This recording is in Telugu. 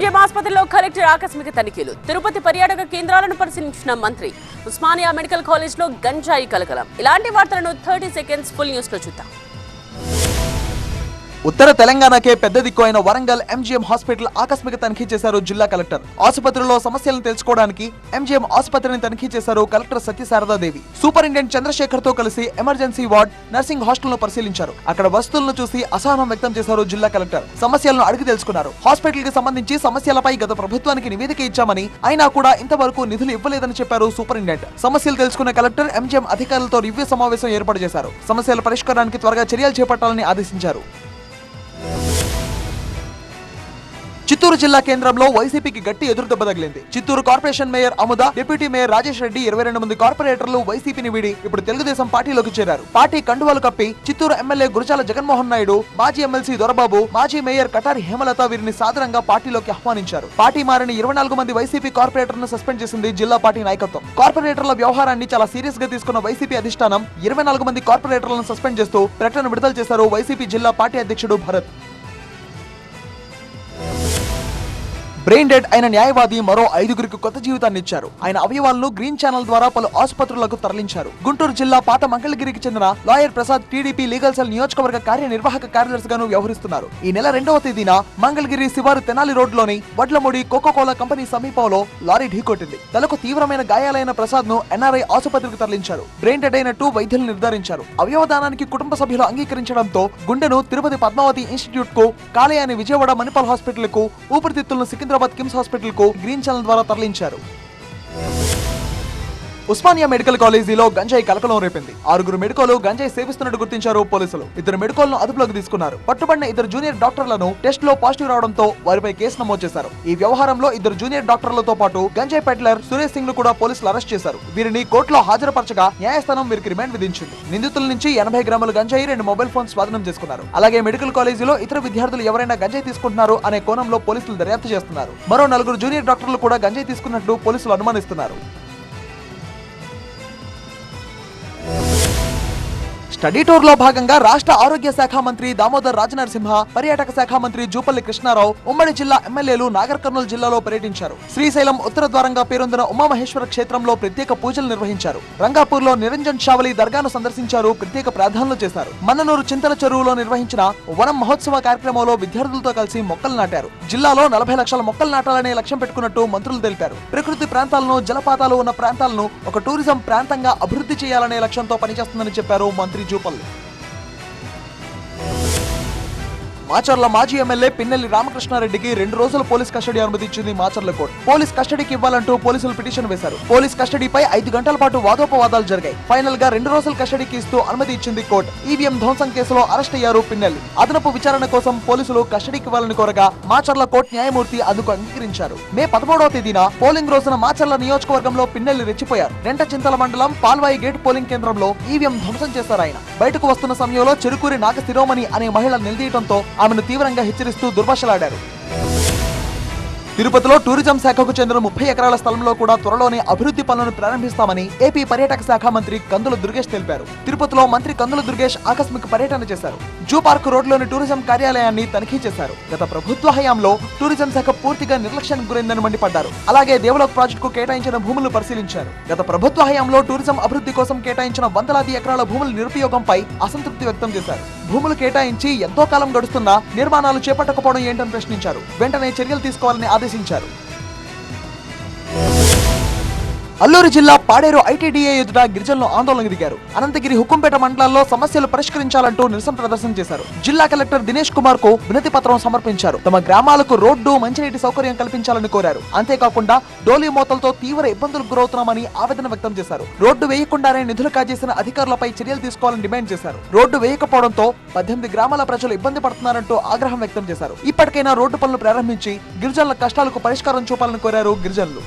ఎంజీఎం ఆసుపత్రిలో కలెక్టర్ ఆకస్మిక తనిఖీలు. తిరుపతి పర్యాటక కేంద్రాలను పరిశీలించిన మంత్రి. ఉస్మానియా మెడికల్ కాలేజ్లో గంజాయి కలకలం. ఇలాంటి వార్తలను 30 సెకండ్స్ ఫుల్ న్యూస్ లో చూద్దాం. ఉత్తర తెలంగాణకే పెద్ద దిక్కు అయిన వరంగల్ ఎంజీఎం హాస్పిటల్ ఆకస్మిక తనిఖీ చేశారు జిల్లా కలెక్టర్. ఆసుపత్రిలో సమస్యలను తెలుసుకోవడానికి ఎంజీఎం ఆసుపత్రిని తనిఖీ చేశారు కలెక్టర్ సత్యశారదాదేవి. సూపరింటెండెంట్ చంద్రశేఖర్ తో కలిసి ఎమర్జెన్సీ వార్డ్, నర్సింగ్ హాస్టల్ ను పరిశీలించారు. అక్కడ వస్తువులను చూసి అసహనం వ్యక్తం చేశారు జిల్లా కలెక్టర్. సమస్యలను అడిగి తెలుసుకున్నారు. హాస్పిటల్ కి సంబంధించి సమస్యలపై గత ప్రభుత్వానికి నివేదిక ఇచ్చామని, అయినా కూడా ఇంతవరకు నిధులు ఇవ్వలేదని చెప్పారు సూపరింటెండెంట్. సమస్యలు తెలుసుకున్న కలెక్టర్ ఎంజీఎం అధికారులతో రివ్యూ సమావేశం ఏర్పాటు చేశారు. సమస్యల పరిష్కారానికి త్వరగా చర్యలు చేపట్టాలని ఆదేశించారు. చిత్తూరు జిల్లా కేంద్రంలో వైసీపీకి గట్టి ఎదురుదెబ్బ తగిలింది. Chittoor corporation mayor Amuda, deputy mayor Rajesh Reddy 22 మంది కార్పొరేటర్లు వైసీపీని వీడి ఇప్పుడు తెలుగుదేశం పార్టీలోకి చేరారు. పార్టీ కండువాలు కప్పి చిత్తూరు ఎమ్మెల్యే గురజాల జగన్మోహన్ నాయుడు, మాజీ ఎమ్మెల్సీ దొరబాబు, మాజీ మేయర్ కటారి హేమలత వీరిని సాదరంగా పార్టీలోకి ఆహ్వానించారు. పార్టీ మారిన 24 మంది వైసీపీ కార్పొరేటర్లను సస్పెండ్ చేసింది జిల్లా పార్టీ నాయకత్వం. కార్పొరేటర్ల వ్యవహారాన్ని చాలా సీరియస్ గా తీసుకున్న వైసీపీ అధిష్టానం 24 మంది కార్పొరేటర్లను సస్పెండ్ చేస్తూ ప్రకటన విడుదల చేశారు వైసీపీ జిల్లా పార్టీ అధ్యక్షుడు భరత్. బ్రెయిన్ డెడ్ అయిన న్యాయవాది మరో 5గురికి కొత్త జీవితాన్ని ఇచ్చారు. ఆయన అవయవాలను గ్రీన్ ఛానల్ ద్వారా పలు ఆసుపత్రులకు తరలించారు. గుంటూరు జిల్లా పాత మంగళగిరికి చెందిన lawyer Prasad TDP legal cell నియోజకవర్గ కార్యనిర్వాహక కార్యదర్శిగాను వ్యవహరిస్తున్నారు. ఈ నెల 2వ తేదీన మంగళగిరి శివారు తెనాలి రోడ్లోని వడ్లమూడి కోకోకోలా కంపెనీ సమీపంలో లారీ ఢీకొట్టింది. తలకు తీవ్రమైన గాయాలైన ప్రసాద్ ను ఎన్ఆర్ఐ ఆసుపత్రికి తరలించారు. బ్రెయిన్ డెడ్ అయినట్టు వైద్యులు నిర్ధారించారు. అవయవదానానికి కుటుంబ సభ్యులు అంగీకరించడంతో గుండెను తిరుపతి పద్మావతి ఇన్స్టిట్యూట్ కు, కాలేయాన్ని విజయవాడ మణిపాల్ హాస్పిటల్ కు, ఊపిరితిత్తులను సికింద్రాబాద్ కిమ్స్ హాస్పిటల్ కు గ్రీన్ ఛానల్ ద్వారా తరలించారు. ఉస్మానియా మెడికల్ కాలేజీలో గంజాయి కలకలం రేపింది. 6గురు మెడికోలు గంజాయి సేవిస్తున్నట్టు గుర్తించారు పోలీసులు. 2 మెడికోలను అదుపులోకి తీసుకున్నారు. పట్టుబడిన 2 జూనియర్ డాక్టర్లను టెస్ట్ లో పాజిటివ్ రావడంతో వారిపై కేసు నమోదు చేశారు. ఈ వ్యవహారంలో 2 జూనియర్ డాక్టర్లతో పాటు గంజాయి పెడ్లర్ సురేష్ సింగ్ ను కూడా పోలీసులు అరెస్ట్ చేశారు. వీరిని కోర్టులో హాజరుపరచగా న్యాయస్థానం వీరికి రిమాండ్ విధించింది. నిందితుల నుంచి 80 గ్రాముల గంజాయి, 2 మొబైల్ ఫోన్స్ స్వాధీనం చేసుకున్నారు. అలాగే మెడికల్ కాలేజీలో ఇతర విద్యార్థులు ఎవరైనా గంజాయి తీసుకుంటున్నారు అనే కోణంలో పోలీసులు దర్యాప్తు చేస్తున్నారు. మరో 4 జూనియర్ డాక్టర్లు కూడా గంజాయి తీసుకున్నట్టు పోలీసులు అనుమానిస్తున్నారు. స్టడీ టూర్ లో భాగంగా రాష్ట్ర ఆరోగ్య శాఖ మంత్రి దామోదర్ రాజనరసింహ, పర్యాటక శాఖ మంత్రి జూపల్లి కృష్ణారావు ఉమ్మడి జిల్లా ఎమ్మెల్యేలు నాగర్ కర్నూలు జిల్లాలో పర్యటించారు. శ్రీశైలం ఉత్తర ద్వారంగా పేరొందిన ఉమామహేశ్వర క్షేత్రంలో ప్రత్యేక పూజలు నిర్వహించారు. రంగాపూర్ లో నిరంజన్ షావలి దర్గాను సందర్శించారు. ప్రత్యేక ప్రార్థనలు చేశారు. మన్ననూరు చింతల చెరువులో నిర్వహించిన వనం మహోత్సవ కార్యక్రమంలో విద్యార్థులతో కలిసి మొక్కలు నాటారు. జిల్లాలో 40 లక్షల మొక్కలు నాటాలనే లక్ష్యం పెట్టుకున్నట్టు మంత్రులు తెలిపారు. ప్రకృతి ప్రాంతాలను, జలపాతాలు ఉన్న ప్రాంతాలను ఒక టూరిజం ప్రాంతంగా అభివృద్ధి చేయాలనే లక్ష్యంతో పనిచేస్తుందని చెప్పారు మంత్రి జూపల్లి. మాచర్ల మాజీ ఎమ్మెల్యే పిన్నెల్లి రామకృష్ణారెడ్డికి 2 రోజుల పోలీస్ కస్టడీ అనుమతి ఇచ్చింది మాచర్ల కోర్టు. పోలీస్ కస్టడీకి ఇవ్వాలంటూ పోలీసులు పిటిషన్ వేశారు. పోలీస్ కస్టడీపై 5 గంటల పాటు వాదోపవాదాలు జరిగాయి. ఫైనల్ గా 2 రోజుల కస్టడీకి ఇస్తూ అనుమతి ఇచ్చింది కోర్టు. ఈవీఎం ధ్వంసం కేసులో అరెస్ట్ అయ్యారు పిన్నెల్లి. అదనపు విచారణ కోసం పోలీసులు కస్టడీకి ఇవ్వాలని కోరగా మాచర్ల కోర్టు న్యాయమూర్తి అందుకు అంగీకరించారు. మే 13వ తేదీన పోలింగ్ రోజున మాచర్ల నియోజకవర్గంలో పిన్నెల్లి రెచ్చిపోయారు. రెంటచింతల మండలం పాల్వాయి గేట్ పోలింగ్ కేంద్రంలో ఈవీఎం ధ్వంసం చేశారు ఆయన. బయటకు వస్తున్న సమయంలో చెరుకూరి నాగ శిరోమణి అనే మహిళ నిలదీయడంతో ఆమెను తీవ్రంగా హెచ్చరిస్తూ దుర్భాషలాడారు. తిరుపతిలో టూరిజం శాఖకు చెందిన 30 ఎకరాల స్థలంలో కూడా త్వరలోనే అభివృద్ధి పనులను ప్రారంభిస్తామని ఏపీ పర్యాటక శాఖ మంత్రి కందుల దుర్గేష్ తెలిపారు. తిరుపతిలో మంత్రి కందుల దుర్గేష్ ఆకస్మిక పర్యటన చేశారు. జూ పార్క్ రోడ్లోని టూరిజం కార్యాలయాన్ని తనిఖీ చేశారు. గత ప్రభుత్వ హయాంలో టూరిజం శాఖ పూర్తిగా నిర్లక్ష్యానికి గురైందని మండిపడ్డారు. అలాగే దేవలోక్ ప్రాజెక్టుకు కేటాయించిన భూములను పరిశీలించారు. గత ప్రభుత్వ హయాంలో టూరిజం అభివృద్ధి కోసం కేటాయించిన వందలాది ఎకరాల భూముల నిరుపయోగంపై అసంతృప్తి వ్యక్తం చేశారు. భూములు కేటాయించి ఎంతో కాలం గడుస్తున్నా నిర్మాణాలు చేపట్టకపోవడం ఏంటని ప్రశ్నించారు. వెంటనే చర్యలు తీసుకోవాలని ఆదేశించారు. అల్లూరు జిల్లా పాడేరు ఐటీడీఏ ఎదుట గిరిజనులు ఆందోళనకు దిగారు. అనంతగిరి, హుకుంపేట మండలాల్లో సమస్యలు పరిష్కరించాలంటూ నిరసన ప్రదర్శన చేశారు. జిల్లా కలెక్టర్ దినేష్ కుమార్ కు వినతి పత్రం సమర్పించారు. తమ గ్రామాలకు రోడ్డు, మంచినీటి సౌకర్యం కల్పించాలని కోరారు. అంతేకాకుండా డోలీ మోతలతో తీవ్ర ఇబ్బందులకు గురవుతున్నామని ఆవేదన వ్యక్తం చేశారు. రోడ్డు వేయకుండానే నిధులు కాజేసిన అధికారులపై చర్యలు తీసుకోవాలని డిమాండ్ చేశారు. రోడ్డు వేయకపోవడంతో 18 గ్రామాల ప్రజలు ఇబ్బంది పడుతున్నారంటూ ఆగ్రహం వ్యక్తం చేశారు. ఇప్పటికైనా రోడ్డు పనులు ప్రారంభించి గిరిజనుల కష్టాలకు పరిష్కారం చూపాలని కోరారు గిరిజనులు.